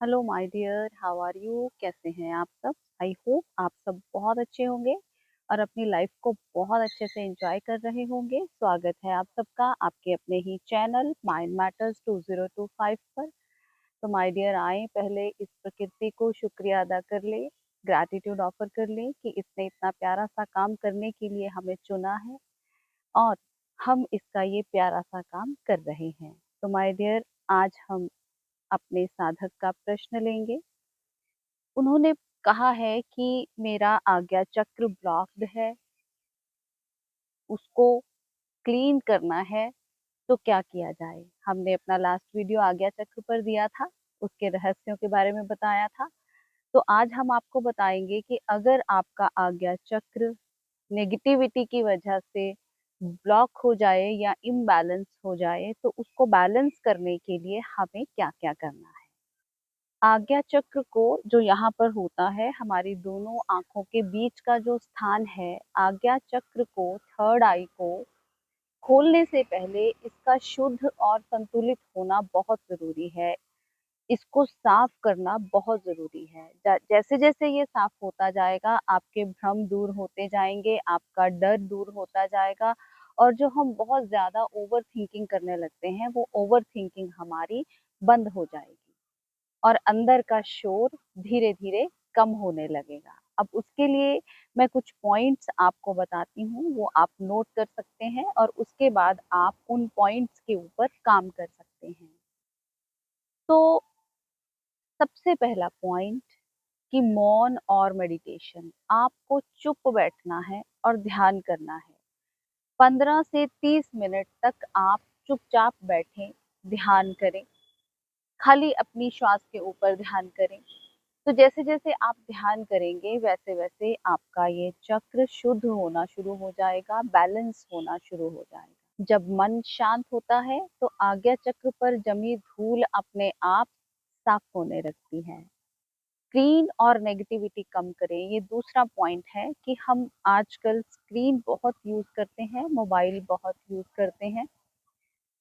Hello my dear, how are you? कैसे हैं आप सब? आई होप आप सब बहुत अच्छे होंगे और अपनी लाइफ को बहुत अच्छे से एंजॉय कर रहे होंगे। स्वागत है आप सबका आपके अपने ही चैनल माइंड मैटर्स 2025 पर। तो माय डियर, आए पहले इस प्रकृति को शुक्रिया अदा कर ले, ग्रैटिट्यूड ऑफर कर ले कि इसने इतना प्यारा सा काम करने के लिए हमें चुना है और हम इसका ये प्यारा सा काम कर रहे हैं। तो माय डियर, आज हम अपने साधक का प्रश्न लेंगे। उन्होंने कहा है कि मेरा आज्ञा चक्र ब्लॉक्ड है, उसको क्लीन करना है, तो क्या किया जाए? हमने अपना लास्ट वीडियो आज्ञा चक्र पर दिया था, उसके रहस्यों के बारे में बताया था। तो आज हम आपको बताएंगे कि अगर आपका आज्ञा चक्र नेगेटिविटी की वजह से ब्लॉक हो जाए या इम्बैलेंस हो जाए, तो उसको बैलेंस करने के लिए हमें क्या क्या करना है। आज्ञा चक्र को जो यहाँ पर होता है, हमारी दोनों आंखों के बीच का जो स्थान है, आज्ञा चक्र को, थर्ड आई को खोलने से पहले इसका शुद्ध और संतुलित होना बहुत जरूरी है। इसको साफ करना बहुत जरूरी है। जैसे जैसे ये साफ होता जाएगा, आपके भ्रम दूर होते जाएंगे, आपका डर दूर होता जाएगा और जो हम बहुत ज्यादा ओवर थिंकिंग करने लगते हैं, वो ओवर थिंकिंग हमारी बंद हो जाएगी और अंदर का शोर धीरे धीरे कम होने लगेगा। अब उसके लिए मैं कुछ पॉइंट्स आपको बताती हूँ, वो आप नोट कर सकते हैं और उसके बाद आप उन पॉइंट्स के ऊपर काम कर सकते हैं। तो सबसे पहला पॉइंट कि मौन और मेडिटेशन, आपको चुप बैठना है और ध्यान करना है। 15 से 30 मिनट तक आप चुपचाप बैठें, ध्यान करें, खाली अपनी श्वास के ऊपर ध्यान करें। तो जैसे जैसे आप ध्यान करेंगे, वैसे वैसे आपका ये चक्र शुद्ध होना शुरू हो जाएगा, बैलेंस होना शुरू हो जाएगा। जब मन शांत होता है तो आज्ञा चक्र पर जमी धूल अपने आप साफ होने लगती है। स्क्रीन और नेगेटिविटी कम करें, ये दूसरा पॉइंट है कि हम आजकल स्क्रीन बहुत यूज करते हैं, मोबाइल बहुत यूज करते हैं।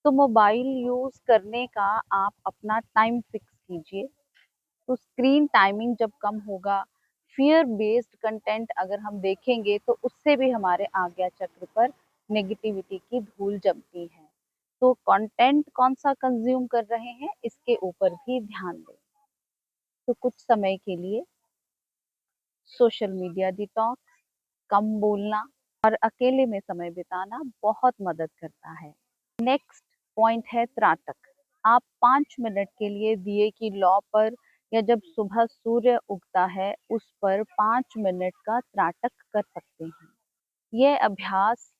तो मोबाइल यूज करने का आप अपना टाइम फिक्स कीजिए। तो स्क्रीन टाइमिंग जब कम होगा, फियर बेस्ड कंटेंट अगर हम देखेंगे, तो उससे भी हमारे आज्ञा चक्र पर नेगेटिविटी की धूल जमती है। तो कंटेंट कौन सा कंज्यूम कर रहे हैं, इसके ऊपर भी ध्यान दें। तो कुछ समय के लिए सोशल मीडिया डिटॉक्स, कम बोलना और अकेले में समय बिताना बहुत मदद करता है। नेक्स्ट पॉइंट है त्राटक। आप 5 मिनट के लिए दिए की लौ पर या जब सुबह सूर्य उगता है उस पर 5 मिनट का त्राटक कर सकते हैं। यह अभ्यास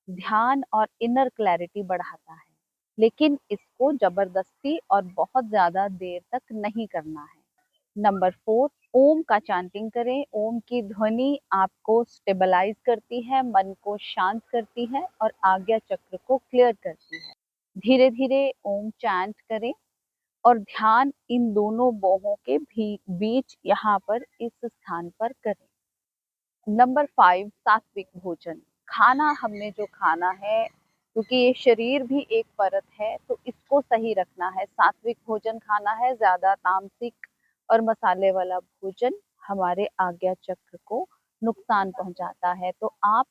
ध्यान और इनर क्लैरिटी बढ़ाता है, लेकिन इसको जबरदस्ती और बहुत ज्यादा देर तक नहीं करना है। नंबर 4, ओम का चैंटिंग करें। ओम की ध्वनि आपको स्टेबलाइज करती है, मन को शांत करती है और आज्ञा चक्र को क्लियर करती है। धीरे धीरे ओम चैंट करें और ध्यान इन दोनों बाहों के भी बीच यहाँ पर इस स्थान पर करें। नंबर 5, सात्विक भोजन। खाना हमने जो खाना है, क्योंकि ये शरीर भी एक परत है, तो इसको सही रखना है। सात्विक भोजन खाना है, ज्यादा तामसिक और मसाले वाला भोजन हमारे आज्ञा चक्र को नुकसान पहुंचाता है। तो आप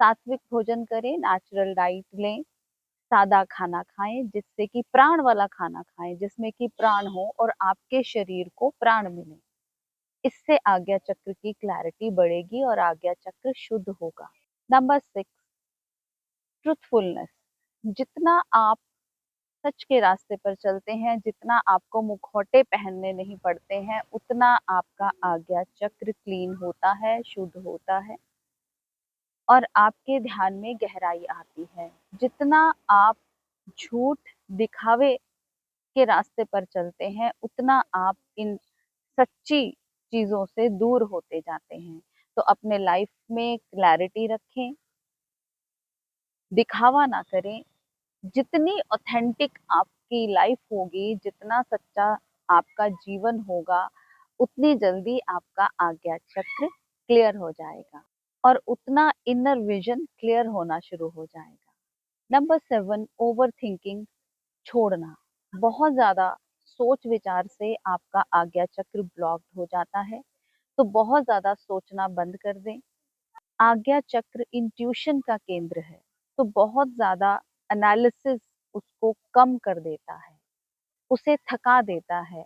सात्विक भोजन करें, नेचुरल डाइट लें, सादा खाना खाएं, जिससे कि प्राण वाला खाना खाएं, जिसमें कि प्राण हो और आपके शरीर को प्राण मिले। इससे आज्ञा चक्र की क्लैरिटी बढ़ेगी और आज्ञा चक्र शुद्ध होगा। Number 6, truthfulness. जितना आप सच के रास्ते पर चलते हैं, जितना आपको मुखौटे पहनने नहीं पड़ते हैं, उतना आपका आज्ञा चक्र क्लीन होता है, शुद्ध होता है और आपके ध्यान में गहराई आती है। जितना आप झूठ दिखावे के रास्ते पर चलते हैं, उतना आप इन सच्ची चीजों से दूर होते जाते हैं। तो अपने लाइफ में क्लैरिटी रखें, दिखावा ना करें। जितनी ऑथेंटिक आपकी लाइफ होगी, जितना सच्चा आपका जीवन होगा, उतनी जल्दी आपका आज्ञा चक्र क्लियर हो जाएगा और उतना इनर विजन क्लियर होना शुरू हो जाएगा। नंबर 7, ओवर थिंकिंग छोड़ना। बहुत ज्यादा सोच विचार से आपका आज्ञा चक्र ब्लॉक्ड हो जाता है, तो बहुत ज़्यादा सोचना बंद कर दें। आज्ञा चक्र इंट्यूशन का केंद्र है, तो बहुत ज़्यादा एनालिसिस उसको कम कर देता है, उसे थका देता है।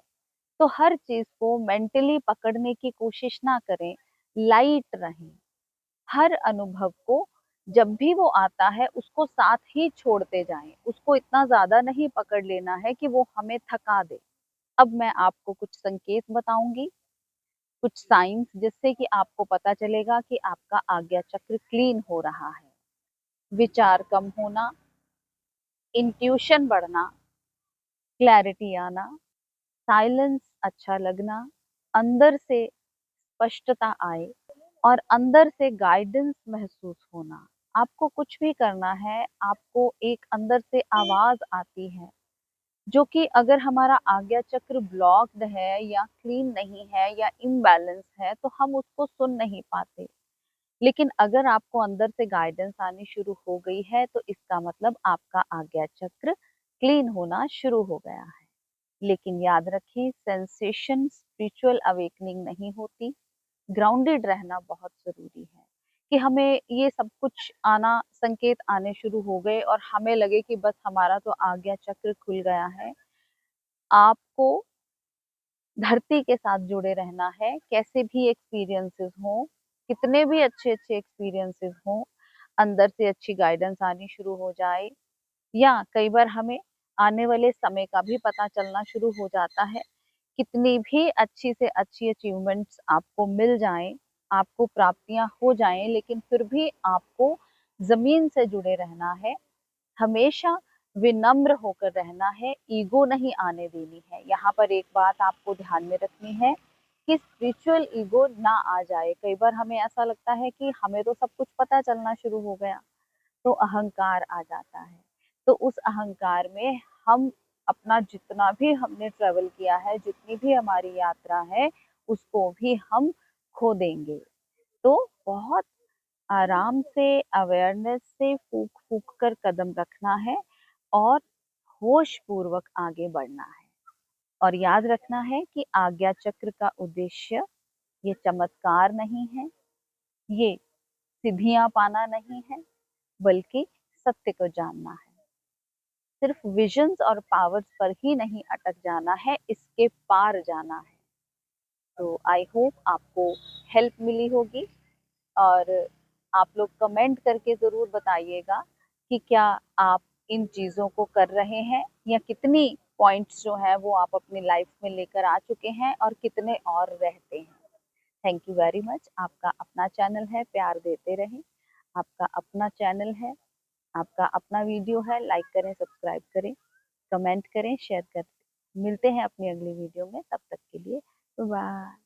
तो हर चीज़ को मेंटली पकड़ने की कोशिश ना करें, लाइट रहें। हर अनुभव को जब भी वो आता है उसको साथ ही छोड़ते जाएँ, उसको इतना ज़्यादा नहीं पकड़ लेना है कि वो हमें थका दे। अब मैं आपको कुछ संकेत बताऊँगी, कुछ साइन्स जिससे कि आपको पता चलेगा कि आपका आज्ञा चक्र क्लीन हो रहा है। विचार कम होना, इंट्यूशन बढ़ना, क्लैरिटी आना, साइलेंस अच्छा लगना, अंदर से स्पष्टता आए और अंदर से गाइडेंस महसूस होना। आपको कुछ भी करना है, आपको एक अंदर से आवाज़ आती है, जो कि अगर हमारा आज्ञा चक्र ब्लॉक्ड है या क्लीन नहीं है या इम्बैलेंस है, तो हम उसको सुन नहीं पाते। लेकिन अगर आपको अंदर से गाइडेंस आनी शुरू हो गई है, तो इसका मतलब आपका आज्ञा चक्र क्लीन होना शुरू हो गया है। लेकिन याद रखिए, सेंसेशन स्पिरिचुअल अवेकनिंग नहीं होती। ग्राउंडेड रहना बहुत ज़रूरी है कि हमें ये सब कुछ आना संकेत आने शुरू हो गए और हमें लगे कि बस हमारा तो आज्ञा चक्र खुल गया है। आपको धरती के साथ जुड़े रहना है, कैसे भी एक्सपीरियंसेस हों, कितने भी अच्छे-अच्छे एक्सपीरियंसेस हों, अंदर से अच्छी गाइडेंस आनी शुरू हो जाए या कई बार हमें आने वाले समय का भी पता चलना शुरू हो जाता है। कितनी भी अच्छी से अच्छी अचीवमेंट्स आपको मिल जाएँ, आपको प्राप्तियाँ हो जाएँ, लेकिन फिर भी आपको ज़मीन से जुड़े रहना है। हमेशा विनम्र होकर रहना है, ईगो नहीं आने देनी है। यहाँ पर एक बात आपको ध्यान में रखनी है कि स्पिरिचुअल ईगो ना आ जाए। कई बार हमें ऐसा लगता है कि हमें तो सब कुछ पता चलना शुरू हो गया, तो अहंकार आ जाता है। तो उस अहंकार में हम अपना जितना भी हमने ट्रैवल किया है, जितनी भी हमारी यात्रा है, उसको भी हम खो देंगे। तो बहुत आराम से, अवेयरनेस से फूँक-फूँक कर कदम रखना है और होश-पूर्वक आगे बढ़ना है। और याद रखना है कि आज्ञा चक्र का उद्देश्य ये चमत्कार नहीं है, ये सिद्धियाँ पाना नहीं है, बल्कि सत्य को जानना है। सिर्फ विजन्स और पावर्स पर ही नहीं अटक जाना है, इसके पार जाना है। तो आई होप आपको हेल्प मिली होगी और आप लोग कमेंट करके ज़रूर बताइएगा कि क्या आप इन चीज़ों को कर रहे हैं या कितनी पॉइंट्स जो हैं वो आप अपनी लाइफ में लेकर आ चुके हैं और कितने और रहते हैं। Thank you very much. आपका अपना चैनल है, प्यार देते रहें। आपका अपना चैनल है, आपका अपना वीडियो है, लाइक करें, सब्सक्राइब करें, कमेंट करें, शेयर करें। मिलते हैं अपनी अगली वीडियो में, तब तक के लिए बाय।